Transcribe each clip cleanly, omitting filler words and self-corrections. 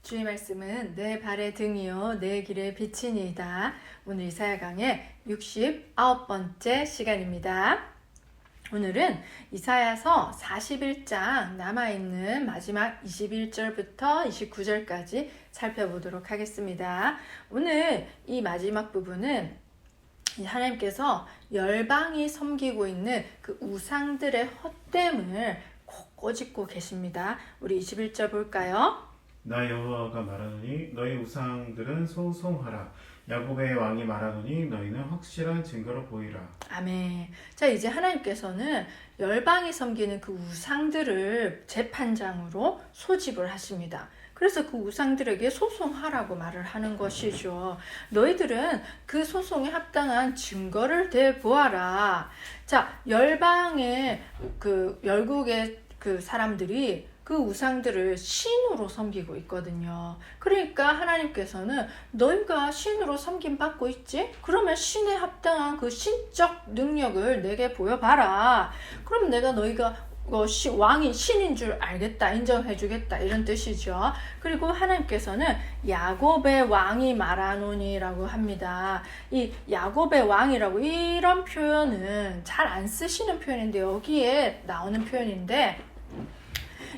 주의 말씀은 내 발의 등이요 내 길의 빛이니이다. 오늘 이사야 강의 69번째 시간입니다. 오늘은 이사야서 41장 남아있는 마지막 21절부터 29절까지 살펴보도록 하겠습니다. 오늘 이 마지막 부분은 하나님께서 열방이 섬기고 있는 그 우상들의 헛됨을 꼭 꼬집고 계십니다. 우리 21절 볼까요? 나 여호와가 말하노니 너희 우상들은 소송하라. 야곱의 왕이 말하노니 너희는 확실한 증거로 보이라. 아멘. 자, 이제 하나님께서는 열방이 섬기는 그 우상들을 재판장으로 소집을 하십니다. 그래서 그 우상들에게 소송하라고 말을 하는 것이죠. 너희들은 그 소송에 합당한 증거를 대보아라. 자, 열방의 열국의 그 사람들이 그 우상들을 신으로 섬기고 있거든요. 그러니까 하나님께서는 너희가 신으로 섬김받고 있지? 그러면 신에 합당한 그 신적 능력을 내게 보여봐라. 그럼 내가 너희가 왕이 신인 줄 알겠다, 인정해주겠다, 이런 뜻이죠. 그리고 하나님께서는 야곱의 왕이 말하노니라고 합니다. 이 야곱의 왕이라고 이런 표현은 잘 안 쓰시는 표현인데 여기에 나오는 표현인데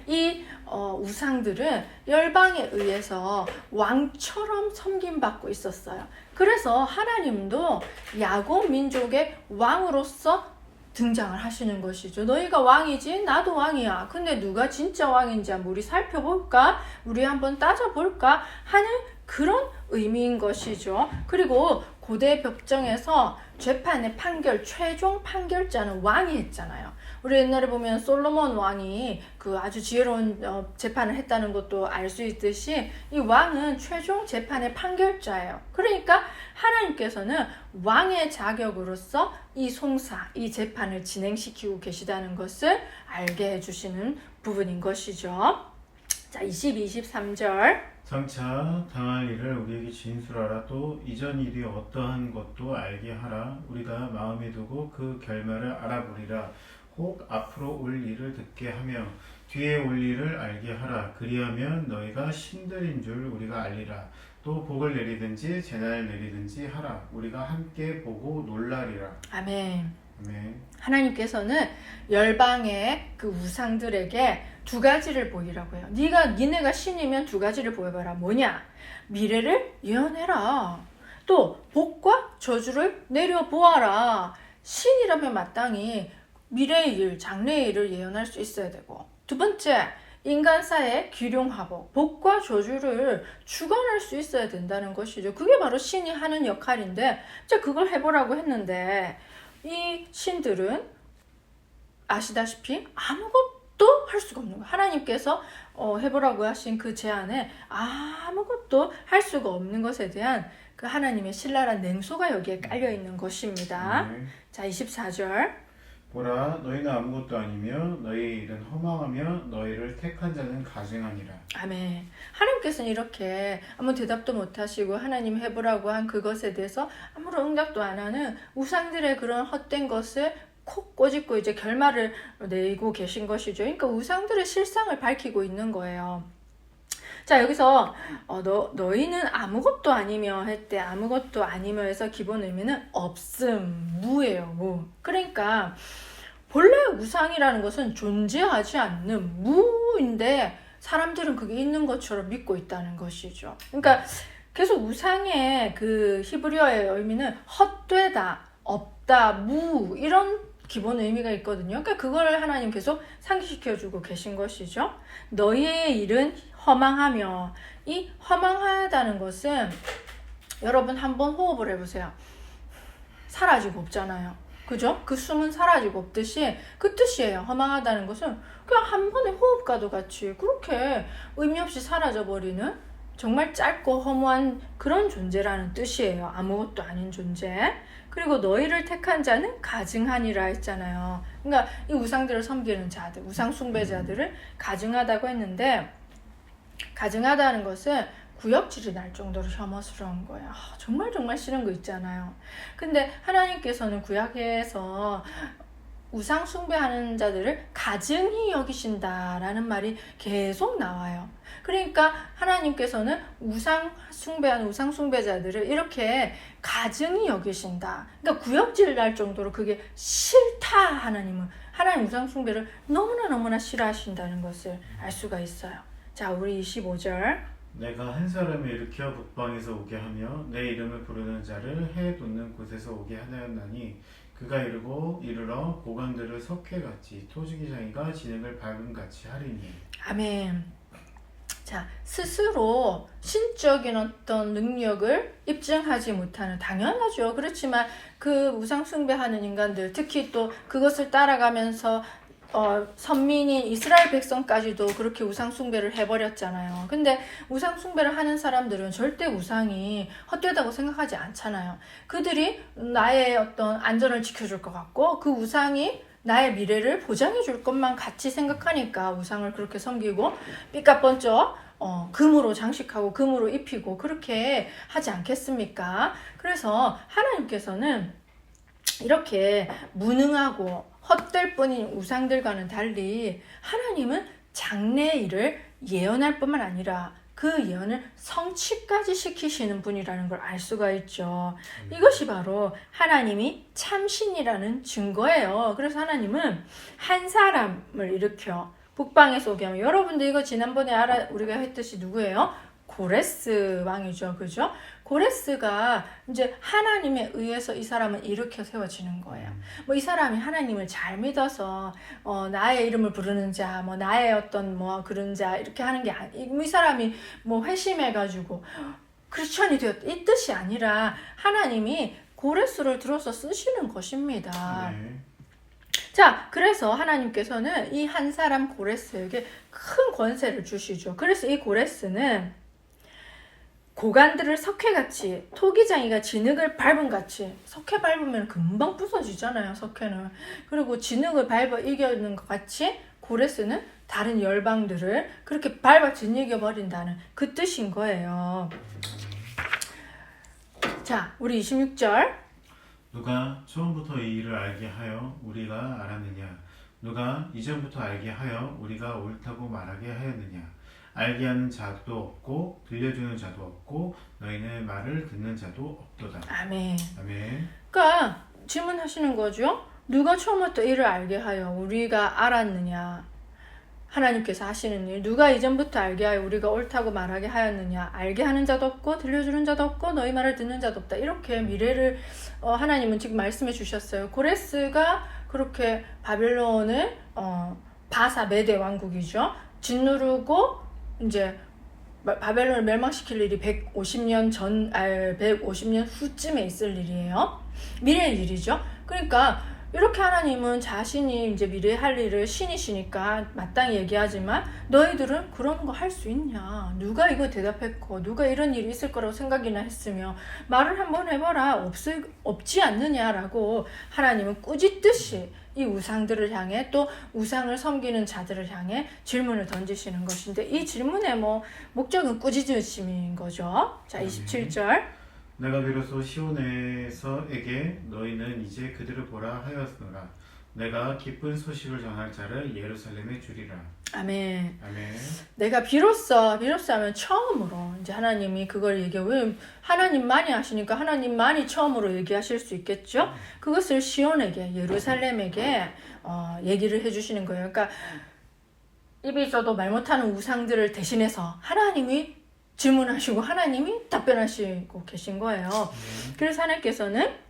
이 우상들은 열방에 의해서 왕처럼 섬김받고 있었어요. 그래서 하나님도 야곱 민족의 왕으로서 등장을 하시는 것이죠. 너희가 왕이지 나도 왕이야. 근데 누가 진짜 왕인지 한번 우리 살펴볼까? 우리 한번 따져볼까? 하는 그런 의미인 것이죠. 그리고 고대 법정에서 재판의 판결, 최종 판결자는 왕이 했잖아요. 우리 옛날에 보면 솔로몬 왕이 그 아주 지혜로운 재판을 했다는 것도 알 수 있듯이 이 왕은 최종 재판의 판결자예요. 그러니까 하나님께서는 왕의 자격으로서 이 송사, 이 재판을 진행시키고 계시다는 것을 알게 해주시는 부분인 것이죠. 자, 22, 23절. 장차 당할 일을 우리에게 진술하라. 또 이전 일이 어떠한 것도 알게 하라. 우리가 마음에 두고 그 결말을 알아보리라. 혹 앞으로 올 일을 듣게 하며 뒤에 올 일을 알게 하라. 그리하면 너희가 신들인 줄 우리가 알리라. 또 복을 내리든지 재난을 내리든지 하라. 우리가 함께 보고 놀라리라. 아멘. 아멘. 하나님께서는 열방의 그 우상들에게 두 가지를 보이라고 해요. 니네가 신이면 두 가지를 보여봐라. 뭐냐? 미래를 예언해라. 또 복과 저주를 내려보아라. 신이라면 마땅히 미래의 일, 장래의 일을 예언할 수 있어야 되고, 두 번째, 인간사의 기룡화복, 복과 저주를 주관할 수 있어야 된다는 것이죠. 그게 바로 신이 하는 역할인데, 자, 그걸 해보라고 했는데 이 신들은 아시다시피 아무것도 할 수가 없는 거예요. 하나님께서 해보라고 하신 그 제안에 아무것도 할 수가 없는 것에 대한 그 하나님의 신랄한 냉소가 여기에 깔려 있는 것입니다. 자, 24절. 보라, 너희는 아무것도 아니며 너희 일은 허망하며 너희를 택한 자는 가증하니라. 아멘. 하나님께서는 이렇게 아무 대답도 못하시고 하나님 해보라고 한 그것에 대해서 아무런 응답도 안 하는 우상들의 그런 헛된 것을 콕 꼬집고 이제 결말을 내고 계신 것이죠. 그러니까 우상들의 실상을 밝히고 있는 거예요. 자, 여기서 너희는 아무것도 아니며 했대. 아무것도 아니며에서 기본 의미는 없음, 무예요. 무. 그러니까 본래 우상이라는 것은 존재하지 않는 무인데 사람들은 그게 있는 것처럼 믿고 있다는 것이죠. 그러니까 계속 우상의 그 히브리어의 의미는 헛되다, 없다, 무 이런 기본 의미가 있거든요. 그러니까 그걸 하나님 계속 상기시켜주고 계신 것이죠. 너희의 일은 허망하며, 이 허망하다는 것은 여러분 한번 호흡을 해보세요. 사라지고 없잖아요. 그죠? 그 숨은 사라지고 없듯이 그 뜻이에요. 허망하다는 것은 그냥 한 번의 호흡과도 같이 그렇게 의미 없이 사라져버리는 정말 짧고 허무한 그런 존재라는 뜻이에요. 아무것도 아닌 존재. 그리고 너희를 택한 자는 가증하니라 했잖아요. 그러니까 이 우상들을 섬기는 자들, 우상 숭배자들을 가증하다고 했는데, 가증하다는 것은 구역질이 날 정도로 혐오스러운 거예요. 정말 싫은 거 있잖아요. 근데 하나님께서는 구약에서 우상 숭배하는 자들을 가증히 여기신다라는 말이 계속 나와요. 그러니까 하나님께서는 우상 숭배자들을 이렇게 가증히 여기신다. 그러니까 구역질 날 정도로 그게 싫다. 하나님 우상 숭배를 너무나 싫어하신다는 것을 알 수가 있어요. 자, 우리 25절. 내가 한 사람을 일으켜 북방에서 오게 하며 내 이름을 부르는 자를 해 돋는 곳에서 오게 하였나니 그가 이르러 고관들을 석회같이 토지기장이가 진흙을 밟음같이 하리니. 아멘. 자, 스스로 신적인 어떤 능력을 입증하지 못하는, 당연하죠. 그렇지만 그 우상 숭배하는 인간들, 특히 또 그것을 따라가면서 선민인 이스라엘 백성까지도 그렇게 우상 숭배를 해버렸잖아요. 근데 우상 숭배를 하는 사람들은 절대 우상이 헛되다고 생각하지 않잖아요. 그들이 나의 어떤 안전을 지켜줄 것 같고 그 우상이 나의 미래를 보장해 줄 것만 같이 생각하니까 우상을 그렇게 섬기고 삐까뻔쩍 금으로 장식하고 금으로 입히고 그렇게 하지 않겠습니까? 그래서 하나님께서는 이렇게 무능하고 헛될 뿐인 우상들과는 달리 하나님은 장래의 일을 예언할 뿐만 아니라 그 예언을 성취까지 시키시는 분이라는 걸 알 수가 있죠. 이것이 바로 하나님이 참신이라는 증거예요. 그래서 하나님은 한 사람을 일으켜 북방에서 오게 하면, 여러분들 이거 지난번에 우리가 했듯이 누구예요? 고레스 왕이죠. 그죠? 고레스가 이제 하나님에 의해서 이 사람은 일으켜 세워지는 거예요. 뭐 이 사람이 하나님을 잘 믿어서 나의 이름을 부르는 자, 뭐 나의 어떤 뭐 그런 자 이렇게 하는 게 이 사람이 뭐 회심해가지고 크리스천이 되었다 이 뜻이 아니라 하나님이 고레스를 들어서 쓰시는 것입니다. 네. 자, 그래서 하나님께서는 이 한 사람 고레스에게 큰 권세를 주시죠. 그래서 이 고레스는 고관들을 석회같이, 토기장이가 진흙을 밟음같이, 석회 밟으면 금방 부서지잖아요, 석회는. 그리고 진흙을 밟아 이기는 것 같이 고레스는 다른 열방들을 그렇게 밟아 짓이겨버린다는 그 뜻인 거예요. 자, 우리 26절. 누가 처음부터 이 일을 알게 하여 우리가 알았느냐? 누가 이전부터 알게 하여 우리가 옳다고 말하게 하였느냐? 알게 하는 자도 없고 들려주는 자도 없고 너희는 말을 듣는 자도 없도다. 아멘. 아멘. 그러니까 질문하시는 거죠. 누가 처음부터 이를 알게 하여 우리가 알았느냐? 하나님께서 하시는 일. 누가 이전부터 알게 하여 우리가 옳다고 말하게 하였느냐? 알게 하는 자도 없고 들려주는 자도 없고 너희 말을 듣는 자도 없다. 이렇게 미래를 하나님은 지금 말씀해 주셨어요. 고레스가 그렇게 바벨론을 바사 메대 왕국이죠. 짓누르고 이제 바벨론을 멸망시킬 일이 150년 후쯤에 있을 일이에요. 미래의 일이죠. 그러니까 이렇게 하나님은 자신이 이제 미래에 할 일을 신이시니까 마땅히 얘기하지만 너희들은 그런 거 할 수 있냐? 누가 이거 대답했고 누가 이런 일이 있을 거라고 생각이나 했으며 말을 한번 해봐라. 없지 않느냐라고 하나님은 꾸짖듯이 이 우상들을 향해 또 우상을 섬기는 자들을 향해 질문을 던지시는 것인데 이 질문의 목적은 꾸짖으심인 거죠. 자, 27절. 내가 비로소 시온에서에게 너희는 이제 그들을 보라 하였으나 내가 기쁜 소식을 전할 자를 예루살렘에 주리라. 아멘. 아멘. 내가 비로소 하면 처음으로 이제 하나님이 그걸 왜 하나님만이 하시니까 하나님만이 처음으로 얘기하실 수 있겠죠. 그것을 시온에게 예루살렘에게 얘기를 해주시는 거예요. 그러니까 입이 있어도 말 못하는 우상들을 대신해서 하나님이 질문하시고 하나님이 답변하시고 계신 거예요. 그래서 하나님께서는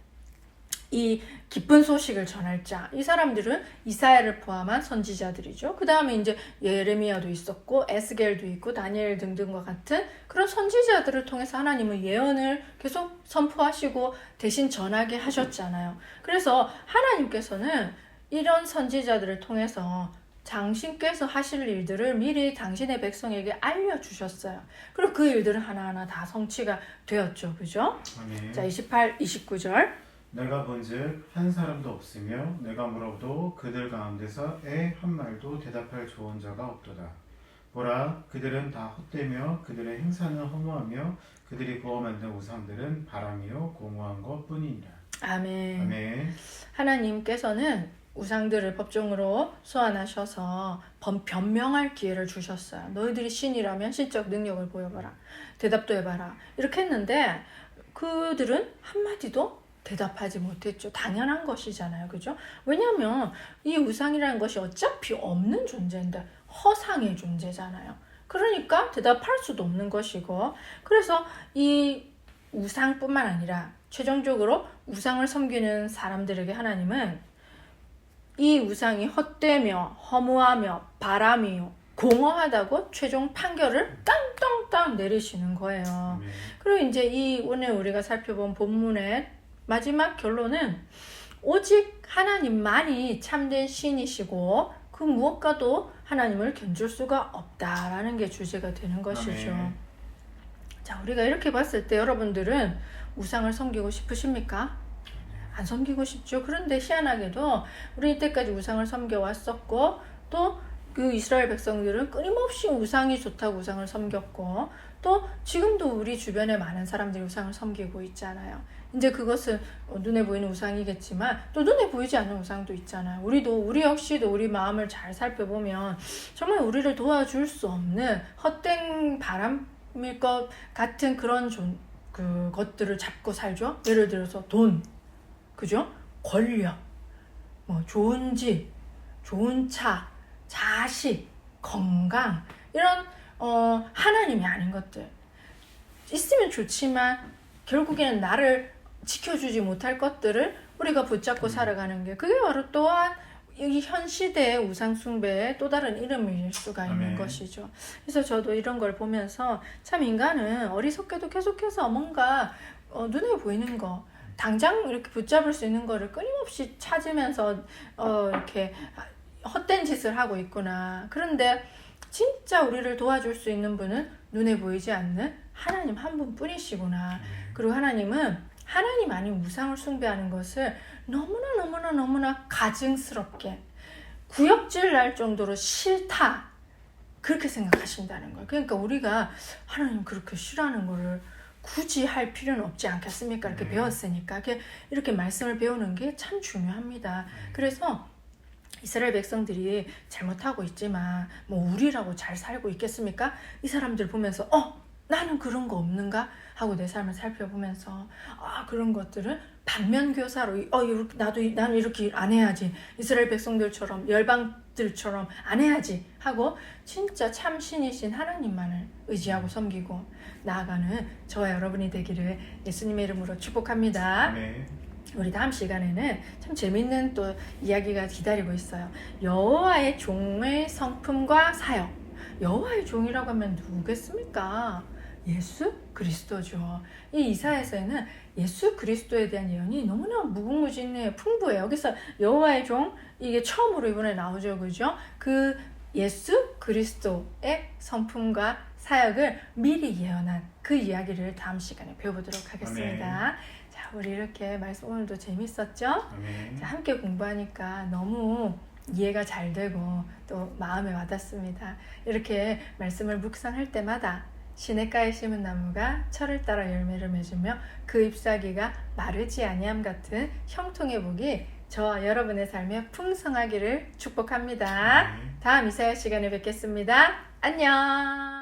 이 기쁜 소식을 전할 자, 이 사람들은 이사야를 포함한 선지자들이죠. 그 다음에 이제 예레미야도 있었고 에스겔도 있고 다니엘 등등과 같은 그런 선지자들을 통해서 하나님은 예언을 계속 선포하시고 대신 전하게 하셨잖아요. 그래서 하나님께서는 이런 선지자들을 통해서 당신께서 하실 일들을 미리 당신의 백성에게 알려주셨어요. 그리고 그 일들은 하나하나 다 성취가 되었죠. 그죠? 아멘. 자, 28, 29절. 내가 본즉 한 사람도 없으며 내가 물어도 그들 가운데서 한 말도 대답할 좋은 자가 없도다. 보라, 그들은 다 헛되며 그들의 행사는 허무하며 그들이 부어 만든 우상들은 바람이요 공허한 것뿐이니라. 아멘. 아멘. 하나님께서는 우상들을 법정으로 소환하셔서 변명할 기회를 주셨어요. 너희들이 신이라면 신적 능력을 보여봐라. 대답도 해봐라. 이렇게 했는데 그들은 한마디도 대답하지 못했죠. 당연한 것이잖아요. 그죠? 왜냐하면 이 우상이라는 것이 어차피 없는 존재인데 허상의 존재잖아요. 그러니까 대답할 수도 없는 것이고, 그래서 이 우상뿐만 아니라 최종적으로 우상을 섬기는 사람들에게 하나님은 이 우상이 헛되며 허무하며 바람이요 공허하다고 최종 판결을 땅땅땅 내리시는 거예요. 아멘. 그리고 이제 이 오늘 우리가 살펴본 본문의 마지막 결론은 오직 하나님만이 참된 신이시고 그 무엇과도 하나님을 견줄 수가 없다라는 게 주제가 되는 것이죠. 아멘. 자, 우리가 이렇게 봤을 때 여러분들은 우상을 섬기고 싶으십니까? 안 섬기고 싶죠. 그런데 희한하게도 우리 이때까지 우상을 섬겨왔었고, 또 그 이스라엘 백성들은 끊임없이 우상이 좋다고 우상을 섬겼고, 또 지금도 우리 주변에 많은 사람들이 우상을 섬기고 있잖아요. 이제 그것은 눈에 보이는 우상이겠지만 또 눈에 보이지 않는 우상도 있잖아요. 우리 역시도 우리 마음을 잘 살펴보면 정말 우리를 도와줄 수 없는 헛된 바람일 것 같은 그런 것들을 잡고 살죠. 예를 들어서 돈, 그죠? 권력, 뭐 좋은 집, 좋은 차, 자식, 건강, 이런 하나님이 아닌 것들 있으면 좋지만 결국에는 나를 지켜주지 못할 것들을 우리가 붙잡고 살아가는 게, 그게 바로 또한 이 현 시대의 우상 숭배의 또 다른 이름일 수가 있는 아멘. 것이죠. 그래서 저도 이런 걸 보면서 참 인간은 어리석게도 계속해서 뭔가 눈에 보이는 거, 당장 이렇게 붙잡을 수 있는 거를 끊임없이 찾으면서 이렇게 헛된 짓을 하고 있구나. 그런데 진짜 우리를 도와줄 수 있는 분은 눈에 보이지 않는 하나님 한 분뿐이시구나. 그리고 하나님은 하나님 아닌 우상을 숭배하는 것을 너무나 가증스럽게 구역질 날 정도로 싫다, 그렇게 생각하신다는 거예요. 그러니까 우리가 하나님 그렇게 싫어하는 거를 굳이 할 필요는 없지 않겠습니까? 이렇게 배웠으니까. 이렇게 말씀을 배우는 게 참 중요합니다. 그래서 이스라엘 백성들이 잘못하고 있지만 뭐 우리라고 잘 살고 있겠습니까? 이 사람들 보면서 나는 그런 거 없는가? 하고 내 삶을 살펴보면서 그런 것들은 반면교사로 나는 이렇게 안 해야지, 이스라엘 백성들처럼 열방들처럼 안 해야지 하고 진짜 참 신이신 하나님만을 의지하고 섬기고 나아가는 저와 여러분이 되기를 예수님의 이름으로 축복합니다. 네. 우리 다음 시간에는 참 재밌는 또 이야기가 기다리고 있어요. 여호와의 종의 성품과 사역. 여호와의 종이라고 하면 누구겠습니까? 예수 그리스도죠. 이 이사야서에는 예수 그리스도에 대한 예언이 너무나 무궁무진해 풍부해요. 여기서 여호와의 종, 이게 처음으로 이번에 나오죠. 그죠? 그 예수 그리스도의 성품과 사역을 미리 예언한 그 이야기를 다음 시간에 배워보도록 하겠습니다. 아멘. 자, 우리 이렇게 말씀 오늘도 재밌었죠? 아멘. 자, 함께 공부하니까 너무 이해가 잘 되고 또 마음에 와닿습니다. 이렇게 말씀을 묵상할 때마다 시냇가에 심은 나무가 철을 따라 열매를 맺으며 그 잎사귀가 마르지 아니함 같은 형통의 복이 저와 여러분의 삶에 풍성하기를 축복합니다. 다음 이사야 시간에 뵙겠습니다. 안녕.